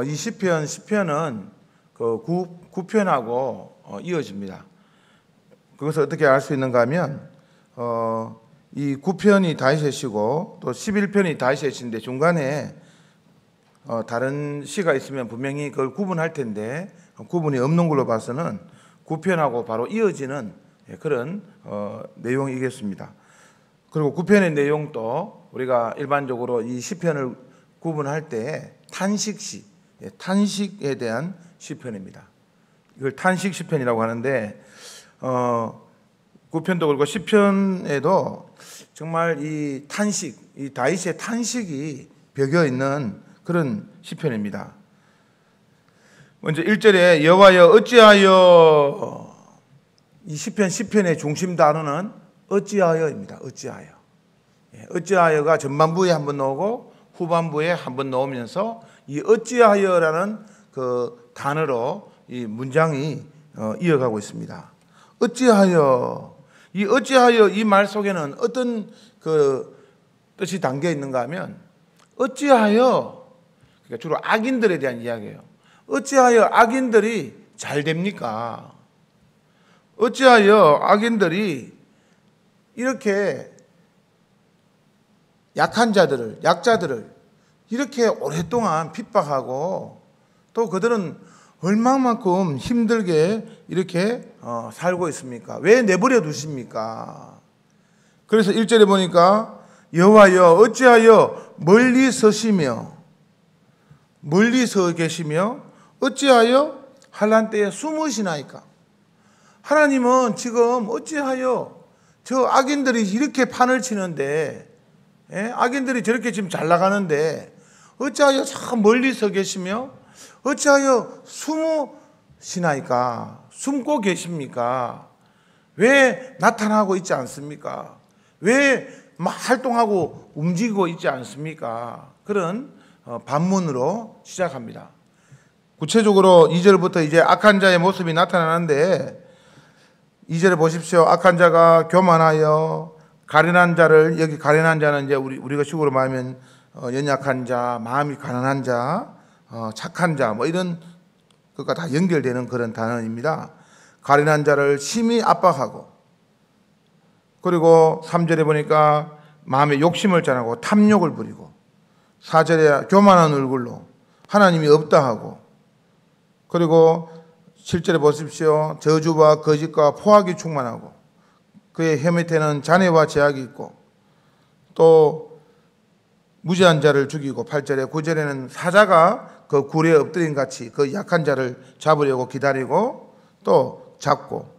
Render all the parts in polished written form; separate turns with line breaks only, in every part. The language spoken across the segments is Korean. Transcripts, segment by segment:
이 시편은 그 9편하고 이어집니다. 그것을 어떻게 알 수 있는가 하면 이 9편이 다윗의 시고 또 11편이 다윗의 시인데 중간에 다른 시가 있으면 분명히 그걸 구분할 텐데 구분이 없는 걸로 봐서는 9편하고 바로 이어지는 그런 내용이겠습니다. 그리고 9편의 내용도 우리가 일반적으로 이 시편을 구분할 때 탄식시, 탄식에 대한 시편입니다. 이걸 탄식 시편이라고 하는데 9편도 그렇고 10편에도 정말 이 탄식, 이 다윗의 탄식이 배겨 있는 그런 시편입니다. 먼저 1절에 여호와여 어찌하여, 이 시편 10편의 중심 단어는 어찌하여입니다. 어찌하여가 전반부에 한번 나오고 후반부에 한번 나오면서 이 어찌하여라는 그 단어로 이 문장이 이어가고 있습니다. 어찌하여, 이 어찌하여 이 말 속에는 어떤 그 뜻이 담겨 있는가 하면 어찌하여, 그러니까 주로 악인들에 대한 이야기예요. 어찌하여 악인들이 잘 됩니까? 어찌하여 악인들이 이렇게 약자들을 이렇게 오랫동안 핍박하고 또 그들은 얼마만큼 힘들게 이렇게 살고 있습니까? 왜 내버려 두십니까? 그래서 1절에 보니까 여호와여 어찌하여 멀리 서 계시며 어찌하여 환난 때에 숨으시나이까? 하나님은 지금 어찌하여 저 악인들이 이렇게 판을 치는데, 악인들이 저렇게 지금 잘 나가는데 어찌하여 참 멀리 서 계시며 어찌하여 숨으시나이까? 숨고 계십니까? 왜 나타나고 있지 않습니까? 왜 활동하고 움직이고 있지 않습니까? 그런 반문으로 시작합니다. 구체적으로 2절부터 이제 악한 자의 모습이 나타나는데 2절에 보십시오. 악한 자가 교만하여 가련한 자를, 여기 가련한 자는 이제 우리가 식으로 말하면 연약한 자, 마음이 가난한 자, 착한 자, 뭐 이런 것과 다 연결되는 그런 단어입니다. 가련한 자를 심히 압박하고, 그리고 3절에 보니까 마음에 욕심을 자라고 탐욕을 부리고, 4절에 교만한 얼굴로 하나님이 없다 하고, 그리고 7절에 보십시오. 저주와 거짓과 포악이 충만하고 그의 혀 밑에는 잔해와 제약이 있고 또 무지한 자를 죽이고, 8절에 9절에는 사자가 그 굴에 엎드린 같이 그 약한 자를 잡으려고 기다리고 또 잡고,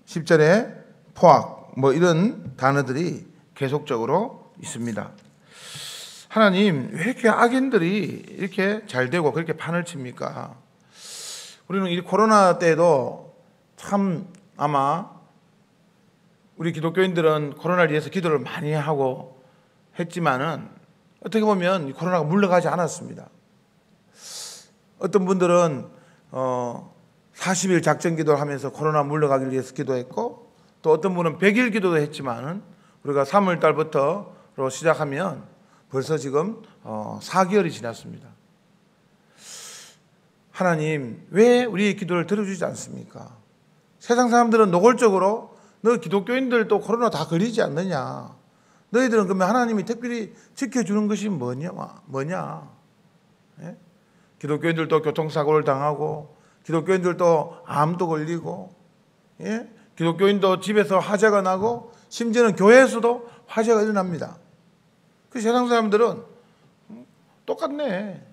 10절에 포악, 뭐 이런 단어들이 계속적으로 있습니다. 하나님 왜 이렇게 악인들이 이렇게 잘 되고 그렇게 판을 칩니까? 우리는 이 코로나 때도 참 아마 우리 기독교인들은 코로나를 위해서 기도를 많이 하고 했지만은 어떻게 보면 이 코로나가 물러가지 않았습니다. 어떤 분들은 40일 작전 기도를 하면서 코로나 물러가기를 위해서 기도했고, 또 어떤 분은 100일 기도도 했지만은 우리가 3월 달부터로 시작하면 벌써 지금 4개월이 지났습니다. 하나님 왜 우리의 기도를 들어주지 않습니까? 세상 사람들은 노골적으로 너 기독교인들도 코로나 다 걸리지 않느냐, 너희들은 그러면 하나님이 특별히 지켜주는 것이 뭐냐? 예? 기독교인들도 교통사고를 당하고, 기독교인들도 암도 걸리고, 예? 기독교인도 집에서 화재가 나고, 심지어는 교회에서도 화재가 일어납니다. 그 세상 사람들은 똑같네.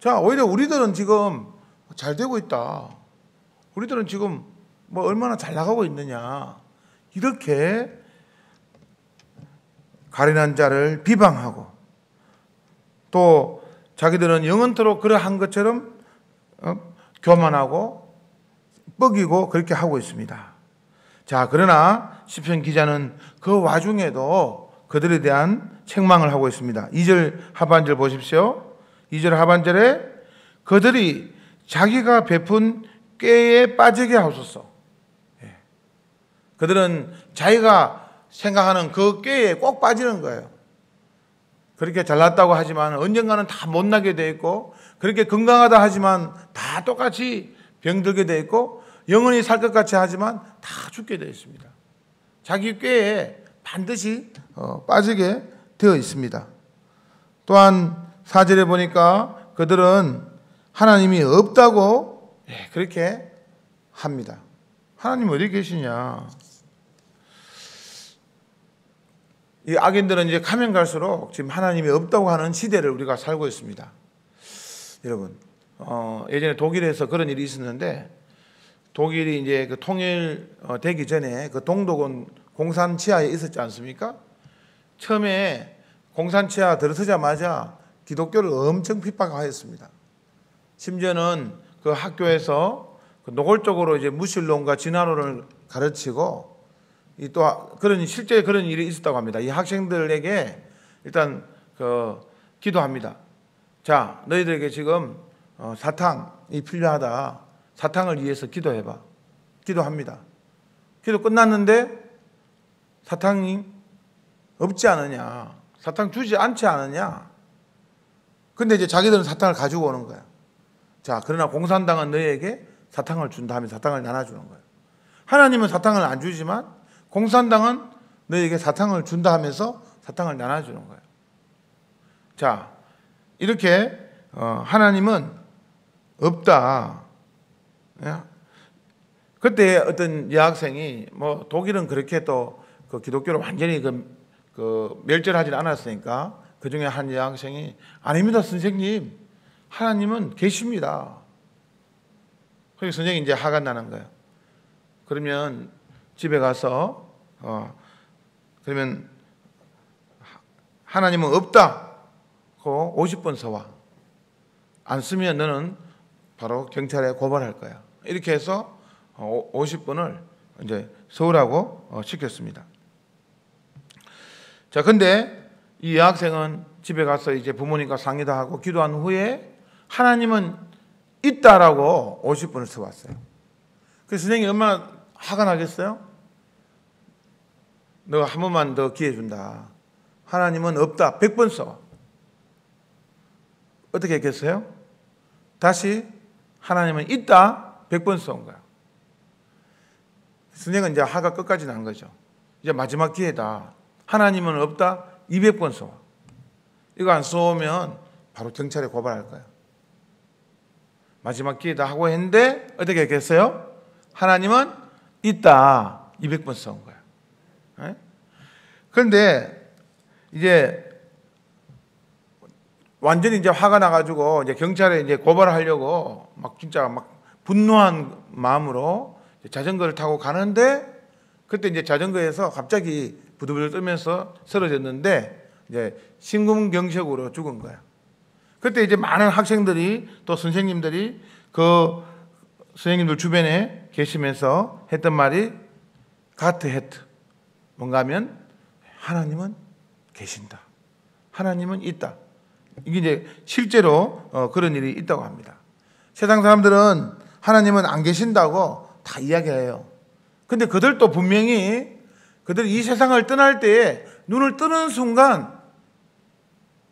자, 오히려 우리들은 지금 잘 되고 있다. 우리들은 지금 뭐 얼마나 잘 나가고 있느냐. 이렇게 가련한 자를 비방하고, 또 자기들은 영원토록 그러한 것처럼 교만하고 뻐기고 그렇게 하고 있습니다. 자, 그러나 시편 기자는 그 와중에도 그들에 대한 책망을 하고 있습니다. 2절 하반절 보십시오. 2절 하반절에 그들이 자기가 베푼 꾀에 빠지게 하소서. 그들은 자기가 생각하는 그 꾀에 꼭 빠지는 거예요. 그렇게 잘났다고 하지만 언젠가는 다 못나게 돼 있고, 그렇게 건강하다 하지만 다 똑같이 병들게 되어 있고 영원히 살 것 같이 하지만 다 죽게 되어 있습니다. 자기 꾀에 반드시 빠지게 되어 있습니다. 또한 4절에 보니까 그들은 하나님이 없다고 그렇게 합니다. 하나님 어디 계시냐? 이 악인들은 이제 가면 갈수록 지금 하나님이 없다고 하는 시대를 우리가 살고 있습니다. 여러분, 예전에 독일에서 그런 일이 있었는데, 독일이 이제 그 통일되기 전에 그 동독은 공산 치하에 있었지 않습니까? 처음에 공산 치하 들어서자마자 기독교를 엄청 핍박하였습니다. 심지어는 그 학교에서 그 노골적으로 이제 무신론과 진화론을 가르치고 또 그런 실제 그런 일이 있었다고 합니다. 이 학생들에게 일단 그 기도합니다. 자, 너희들에게 지금 사탕이 필요하다. 사탕을 위해서 기도해봐. 기도합니다. 기도 끝났는데 사탕이 없지 않느냐. 사탕 주지 않지 않느냐. 근데 이제 자기들은 사탕을 가지고 오는 거야. 자, 그러나 공산당은 너희에게 사탕을 준 다음에 사탕을 나눠주는 거예요. 하나님은 사탕을 안 주지만 공산당은 너희에게 사탕을 준다 하면서 사탕을 나눠주는 거예요. 자, 이렇게 하나님은 없다. 그때 어떤 여학생이 뭐 독일은 그렇게 또 그 기독교를 완전히 그 멸절하지 않았으니까 그 중에 한 여학생이 아닙니다, 선생님. 하나님은 계십니다. 그래서 선생님이 이제 화가 나는 거예요. 그러면 집에 가서 그러면 하나님은 없다고 50번 써와. 안 쓰면 너는 바로 경찰에 고발할 거야. 이렇게 해서 50번을 이제 써오라고 시켰습니다. 자, 근데 이 여학생은 집에 가서 이제 부모님과 상의도 하고 기도한 후에 하나님은 있다라고 50번을 써왔어요. 그래서 선생님이 얼마나 화가 나겠어요? 너 한 번만 더 기회 준다. 하나님은 없다. 100번 써. 어떻게 했겠어요? 다시 하나님은 있다. 100번 써온 거야. 선생은 이제 화가 끝까지 난 거죠. 이제 마지막 기회다. 하나님은 없다. 200번 써. 이거 안 써오면 바로 경찰에 고발할 거야. 마지막 기회다 하고 했는데 어떻게 했겠어요? 하나님은 있다. 200번 써온 거야. 네? 그런데 이제 완전히 이제 화가 나가지고 이제 경찰에 이제 고발을 하려고 막 진짜 막 분노한 마음으로 자전거를 타고 가는데 그때 이제 자전거에서 갑자기 부들부들 떨면서 쓰러졌는데 이제 심근경색으로 죽은 거야. 그때 이제 많은 학생들이 또 선생님들이 그 선생님들 주변에 계시면서 했던 말이 가트 헤트. 뭔가 하면 하나님은 계신다. 하나님은 있다. 이게 이제 실제로 그런 일이 있다고 합니다. 세상 사람들은 하나님은 안 계신다고 다 이야기해요. 근데 그들도 분명히 그들이 이 세상을 떠날 때에 눈을 뜨는 순간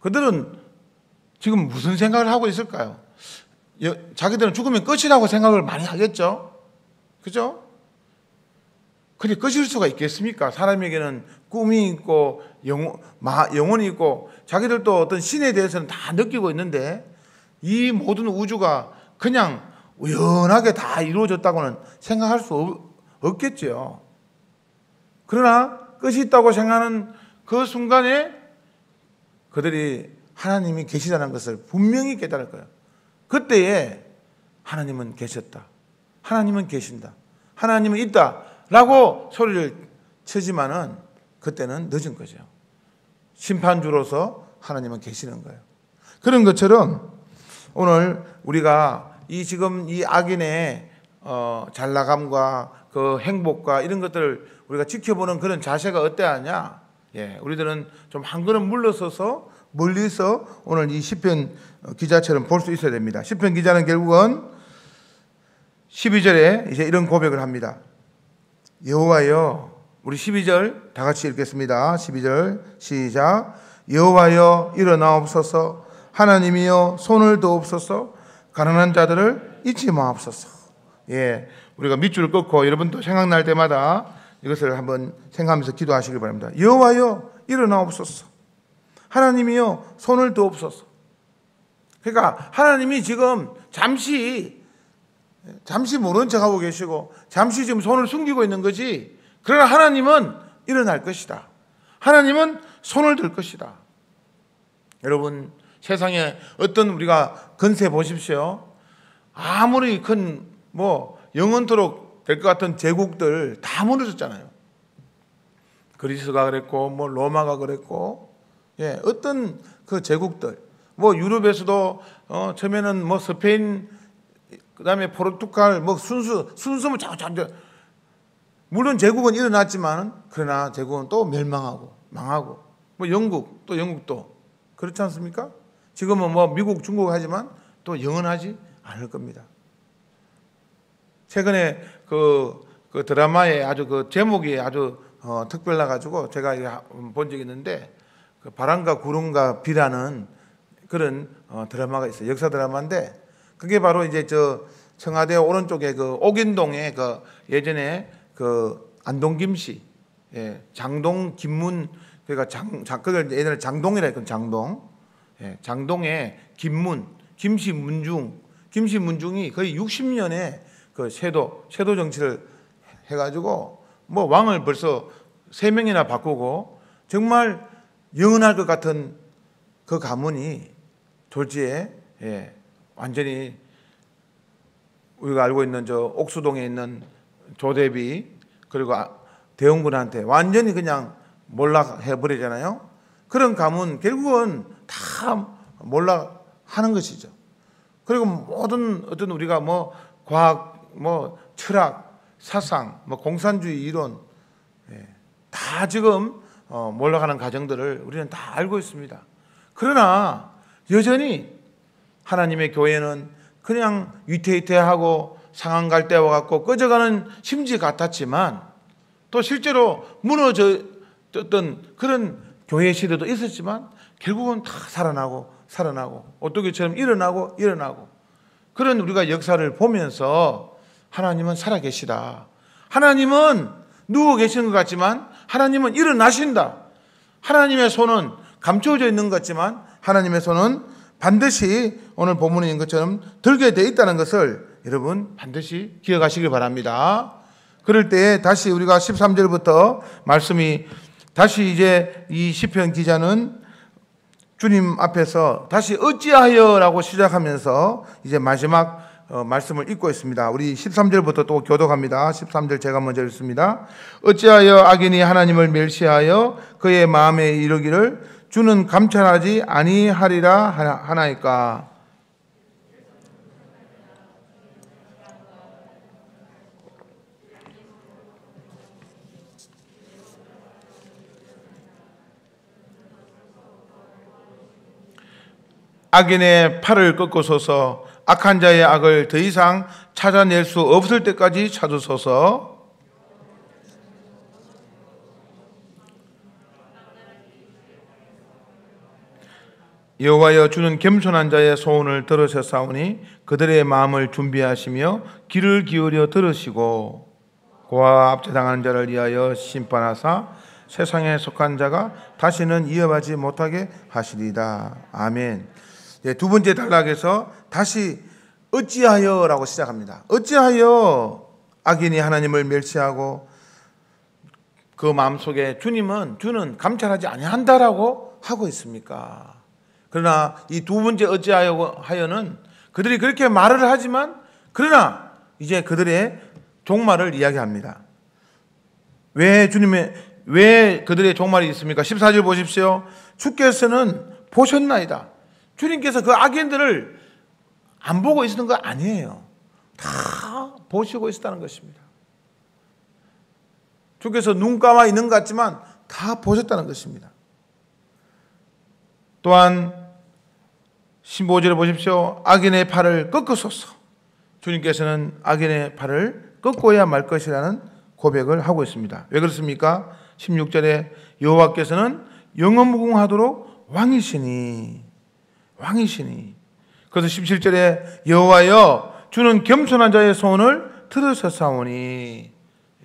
그들은 지금 무슨 생각을 하고 있을까요? 자기들은 죽으면 끝이라고 생각을 많이 하겠죠. 그죠? 근데 끝일 수가 있겠습니까? 사람에게는 꿈이 있고 영혼이 있고 자기들도 어떤 신에 대해서는 다 느끼고 있는데 이 모든 우주가 그냥 우연하게 다 이루어졌다고는 생각할 수 없겠죠. 그러나 끝이 있다고 생각하는 그 순간에 그들이 하나님이 계시다는 것을 분명히 깨달을 거예요. 그때에 하나님은 계셨다. 하나님은 계신다. 하나님은 있다. 라고 소리를 치지만은 그때는 늦은 거죠. 심판주로서 하나님은 계시는 거예요. 그런 것처럼 오늘 우리가 지금 이 악인의 잘나감과 그 행복과 이런 것들을 우리가 지켜보는 그런 자세가 어떠하냐? 우리들은 좀 한 걸음 물러서서 멀리서 오늘 이 시편 기자처럼 볼 수 있어야 됩니다. 시편 기자는 결국은 12절에 이제 이런 고백을 합니다. 여호와여, 우리 12절 다 같이 읽겠습니다. 12절 시작. 여호와여 일어나옵소서. 하나님이여 손을 더옵소서. 가난한 자들을 잊지 마옵소서. 예, 우리가 밑줄을 긋고 여러분도 생각날 때마다 이것을 한번 생각하면서 기도하시길 바랍니다. 여호와여 일어나옵소서. 하나님이여 손을 더옵소서. 그러니까 하나님이 지금 잠시 모른 척하고 계시고 잠시 지금 손을 숨기고 있는 거지, 그러나 하나님은 일어날 것이다. 하나님은 손을 들 것이다. 여러분, 세상에 어떤 우리가 건세 보십시오. 아무리 큰 영원토록 될 것 같은 제국들 다 무너졌잖아요. 그리스가 그랬고 로마가 그랬고, 예, 어떤 그 제국들 유럽에서도 처음에는 스페인, 그다음에 포르투갈 순수면 자꾸 물론 제국은 일어났지만 그러나 제국은 또 멸망하고 망하고, 영국도 그렇지 않습니까? 지금은 미국, 중국 하지만 또 영원하지 않을 겁니다. 최근에 그 드라마에 아주 그 제목이 아주 특별해 가지고 제가 본 적이 있는데, 그 바람과 구름과 비라는 그런 드라마가 있어요. 역사 드라마인데, 그게 바로 이제 청와대 오른쪽에 그 옥인동에 그 예전에 그 안동김씨, 예, 장동 김문, 그러니까 그걸 예전에 장동이라 했거든. 장동. 예, 장동에 김씨문중이 거의 60년에 그 세도 정치를 해가지고 왕을 벌써 3명이나 바꾸고 정말 영원할 것 같은 그 가문이 졸지에, 예, 완전히 우리가 알고 있는 옥수동에 있는 조대비 그리고 대원군한테 완전히 그냥 몰락해버리잖아요. 그런 가문 결국은 다 몰락하는 것이죠. 그리고 모든 어떤 우리가 과학, 철학, 사상, 공산주의 이론, 예, 다 지금 몰락하는 과정들을 우리는 다 알고 있습니다. 그러나 여전히 하나님의 교회는 그냥 위태위태하고 상한 갈대와 같고 꺼져가는 심지 같았지만, 또 실제로 무너졌던 그런 교회 시대도 있었지만 결국은 다 살아나고 오뚜기처럼 일어나고 그런 우리가 역사를 보면서 하나님은 살아계시다. 하나님은 누워 계시는 것 같지만 하나님은 일어나신다. 하나님의 손은 감춰져 있는 것 같지만 하나님의 손은 반드시 오늘 본문에 있는 것처럼 들게 돼 있다는 것을 여러분 반드시 기억하시길 바랍니다. 그럴 때 다시 우리가 13절부터 말씀이 다시 이제 이 시편 기자는 주님 앞에서 다시 어찌하여라고 시작하면서 이제 마지막 말씀을 읽고 있습니다. 우리 13절부터 또 교독합니다. 13절 제가 먼저 읽습니다. 어찌하여 악인이 하나님을 멸시하여 그의 마음에 이르기를 주는 감찰하지 아니하리라 하나이까. 악인의 팔을 꺾으소서. 악한 자의 악을 더 이상 찾아낼 수 없을 때까지 찾으소서. 여호와여 주는 겸손한 자의 소원을 들으셨사오니 그들의 마음을 준비하시며 귀를 기울여 들으시고 고아와 압제당하는 자를 위하여 심판하사 세상에 속한 자가 다시는 이어하지 못하게 하시리이다. 아멘. 네, 두 번째 단락에서 다시 어찌하여라고 시작합니다. 어찌하여 악인이 하나님을 멸시하고 그 마음속에 주는 감찰하지 아니한다라고 하고 있습니까? 그러나 이 두 번째 어찌하여는 그들이 그렇게 말을 하지만 그러나 이제 그들의 종말을 이야기합니다. 왜 그들의 종말이 있습니까? 14절 보십시오. 주께서는 보셨나이다. 주님께서 그 악인들을 안 보고 있었던 거 아니에요. 다 보시고 있었다는 것입니다. 주께서 눈 감아 있는 것 같지만 다 보셨다는 것입니다. 또한 15절에 보십시오. 악인의 팔을 꺾으소서. 주님께서는 악인의 팔을 꺾어야 말 것이라는 고백을 하고 있습니다. 왜 그렇습니까? 16절에 여호와께서는 영원무궁하도록 왕이시니 왕이시니. 그래서 17절에 여호와여 주는 겸손한 자의 소원을 들으셨사오니.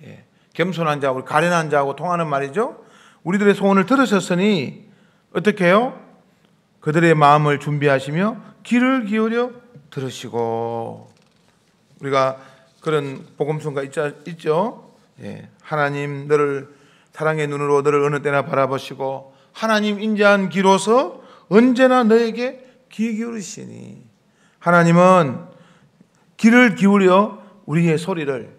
예, 겸손한 자, 우리 가련한 자하고 통하는 말이죠. 우리들의 소원을 들으셨으니 어떻게 해요? 그들의 마음을 준비하시며 귀를 기울여 들으시고. 우리가 그런 복음성가 있죠. 예, 하나님 너를 사랑의 눈으로 너를 어느 때나 바라보시고 하나님 인자한 귀로서 언제나 너에게 귀 기울이시니. 하나님은 귀를 기울여 우리의 소리를,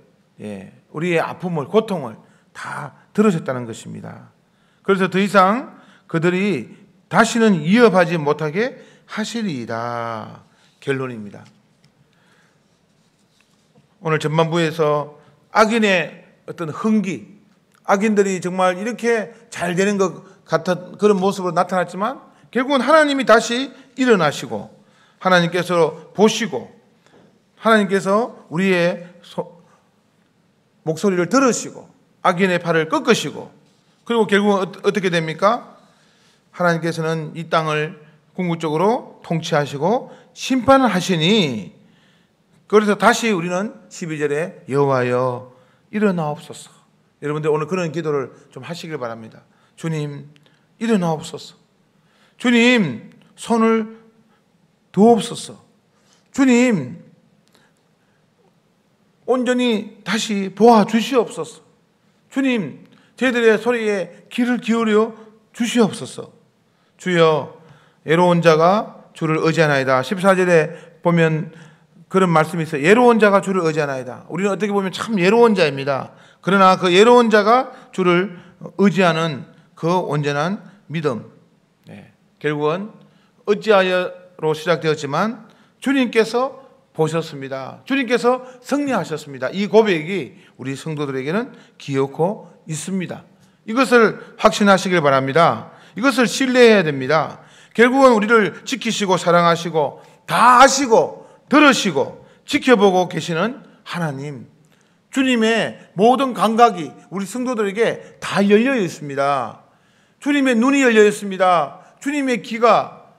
우리의 아픔을, 고통을 다 들으셨다는 것입니다. 그래서 더 이상 그들이 다시는 위협하지 못하게 하시리이다. 결론입니다. 오늘 전반부에서 악인의 어떤 흥기, 악인들이 정말 이렇게 잘 되는 것 같은 그런 모습으로 나타났지만 결국은 하나님이 다시 일어나시고 하나님께서 보시고 하나님께서 우리의 목소리를 들으시고 악인의 팔을 꺾으시고 그리고 결국은 어떻게 됩니까? 하나님께서는 이 땅을 궁극적으로 통치하시고 심판을 하시니 그래서 다시 우리는 12절에 여호와여 일어나옵소서. 여러분들 오늘 그런 기도를 좀 하시길 바랍니다. 주님 일어나옵소서. 주님 손을 두옵소서. 주님 온전히 다시 도와주시옵소서. 주님 저희들의 소리에 귀를 기울여 주시옵소서. 주여 예로운 자가 주를 의지하나이다. 14절에 보면 그런 말씀이 있어요. 예로운 자가 주를 의지하나이다. 우리는 어떻게 보면 참 예로운 자입니다. 그러나 그 예로운 자가 주를 의지하는 그 온전한 믿음, 결국은 어찌하여로 시작되었지만 주님께서 보셨습니다. 주님께서 승리하셨습니다. 이 고백이 우리 성도들에게는 기억고 있습니다. 이것을 확신하시길 바랍니다. 이것을 신뢰해야 됩니다. 결국은 우리를 지키시고 사랑하시고 다 아시고 들으시고 지켜보고 계시는 하나님, 주님의 모든 감각이 우리 성도들에게 다 열려 있습니다. 주님의 눈이 열려 있습니다. 주님의 귀가,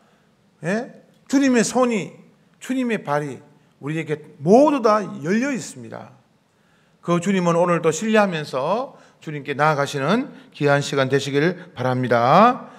주님의 손이, 주님의 발이 우리에게 모두 다 열려 있습니다. 그 주님은 오늘도 신뢰하면서 주님께 나아가시는 귀한 시간 되시길 바랍니다.